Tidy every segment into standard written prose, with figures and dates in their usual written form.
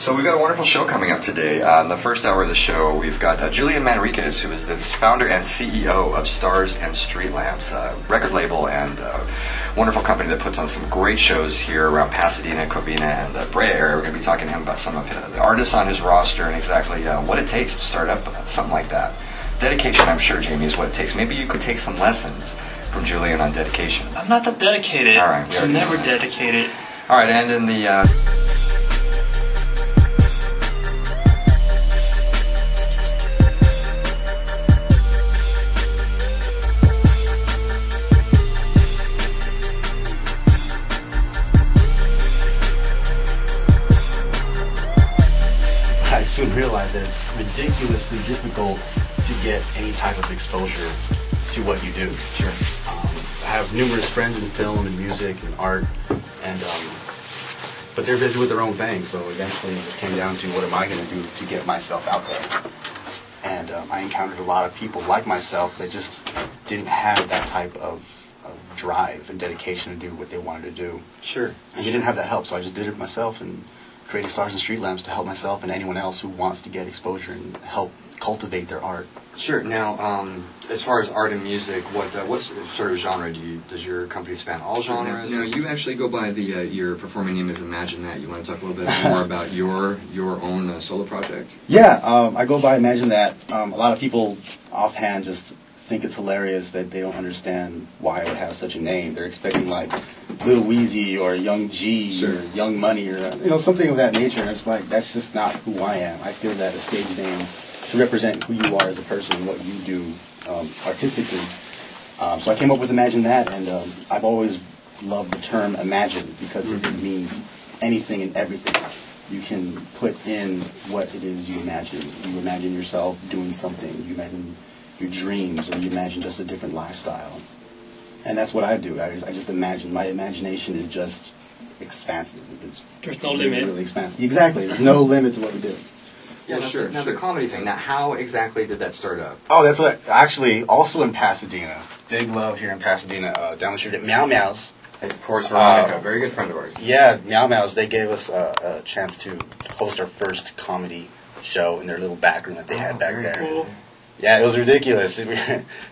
So we've got a wonderful show coming up today. In the first hour of the show, we've got Julian Manriquez, who is the founder and CEO of Stars and Streetlamps, a record label and wonderful company that puts on some great shows here around Pasadena, Covina, and the Brea area. We're going to be talking to him about some of the artists on his roster and exactly what it takes to start up something like that. Dedication, I'm sure, Jamie, is what it takes. Maybe you could take some lessons from Julian on dedication. I'm not that dedicated. All right. I'm never dedicated. All right, and in the... I soon realized that it's ridiculously difficult to get any type of exposure to what you do. Sure. I have numerous friends in film and music and art, and but they're busy with their own thing. So eventually, it just came down to what am I going to do to get myself out there. And I encountered a lot of people like myself that just didn't have that type of drive and dedication to do what they wanted to do. Sure. And they didn't have that help, so I just did it myself and creating Stars and Streetlamps to help myself and anyone else who wants to get exposure and help cultivate their art. Sure. Now, as far as art and music, what sort of genre does your company span? All genres? No, you actually go by your performing name is Imagine That. You want to talk a little bit more about your own solo project? Yeah, I go by Imagine That. A lot of people offhand just think it's hilarious that they don't understand why I would have such a name. They're expecting like Little Weezy or Young G Sure. or Young Money or something of that nature. And it's like that's just not who I am. I feel that a stage name should represent who you are as a person and what you do artistically. So I came up with Imagine That, and I've always loved the term imagine because it means anything and everything. You can put in what it is you imagine. You imagine yourself doing something. You imagine your dreams, or you imagine just a different lifestyle. And that's what I do. I just imagine. My imagination is just expansive. There's no limit. Really expansive. Exactly. There's no limit to what we do. Yeah, sure. Now, the comedy thing. Now, how exactly did that start up? Oh, that's actually also in Pasadena. Big love here in Pasadena. Down the street at Meow Meows. Of course, Veronica, a very good friend of ours. Yeah, Meow Meows. They gave us a chance to host our first comedy show in their little back room that they had back there. Cool. Yeah, it was ridiculous.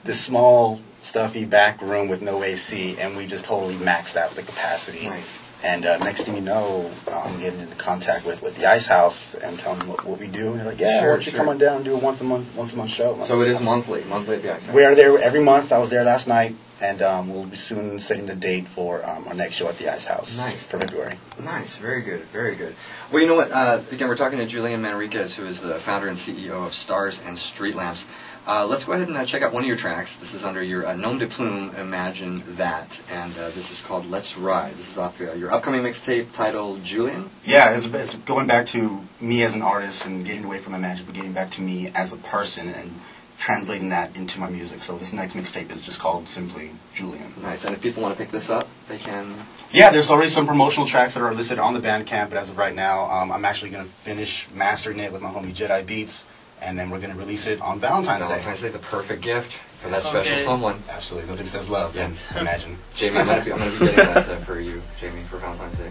This small, stuffy back room with no AC, and we just totally maxed out the capacity. Nice. And next thing you know, I'm getting into contact with the Ice House and telling them what we do. And they're like, yeah, Sure, why don't you come on down and do a once a month show. So it is monthly at the Ice House. We are there every month. I was there last night, and we'll be soon setting the date for our next show at the Ice House. Nice. For February. Nice, very good, very good. Well, you know what? Again, we're talking to Julian Manriquez, who is the founder and CEO of Stars and Streetlamps. Let's go ahead and check out one of your tracks. This is under your nom de plume, Imagine That, and this is called Let's Ride. This is off your upcoming mixtape titled Julian? Yeah, it's going back to me as an artist and getting away from my magic, but getting back to me as a person and translating that into my music. So this next mixtape is just called simply Julian. Nice, and if people want to pick this up, they can... Yeah, there's already some promotional tracks that are listed on the Bandcamp, but as of right now, I'm actually going to finish mastering it with my homie Jedi Beats, and then we're going to release it on Valentine's Day. Valentine's Day, the perfect gift for that special someone. Absolutely, nothing says love. Yeah. Imagine. Jamie, I'm going to be getting that for you, Jamie, for Valentine's Day.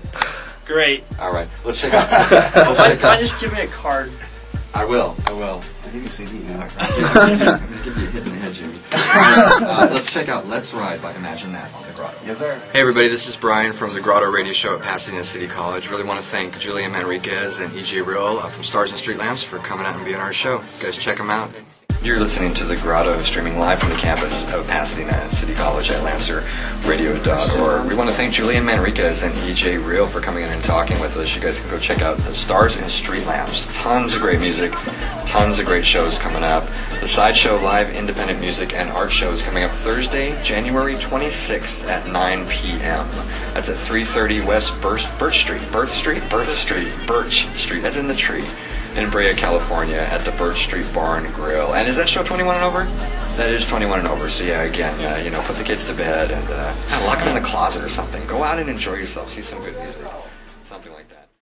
Great. All right, let's check out. Why just give me a card? I will. I'll give you a CD now. I'm going to give you a hit in the head, Jimmy. Let's check out Let's Ride by Imagine That on the Grotto. Yes, sir. Hey, everybody, this is Brian from the Grotto radio show at Pasadena City College. Really want to thank Julian Manriquez and EJ Real from Stars and Streetlamps for coming out and being on our show. You guys check them out. You're listening to the Grotto, streaming live from the campus of Pasadena City College at LancerRadio.org. We want to thank Julian Manriquez and EJ Real for coming in and talking with us. You guys can go check out the Stars and Streetlamps. Tons of great music, tons of great shows coming up. The Sideshow Live Independent Music and Art Show is coming up Thursday, January 26th at 9 p.m. That's at 330 West Birch Street. Birch Street. That's in the tree. In Brea, California, at the Birch Street Bar and Grill. And is that show 21 and over? That is 21 and over. So yeah, again, put the kids to bed and lock them in the closet or something. Go out and enjoy yourself. See some good music.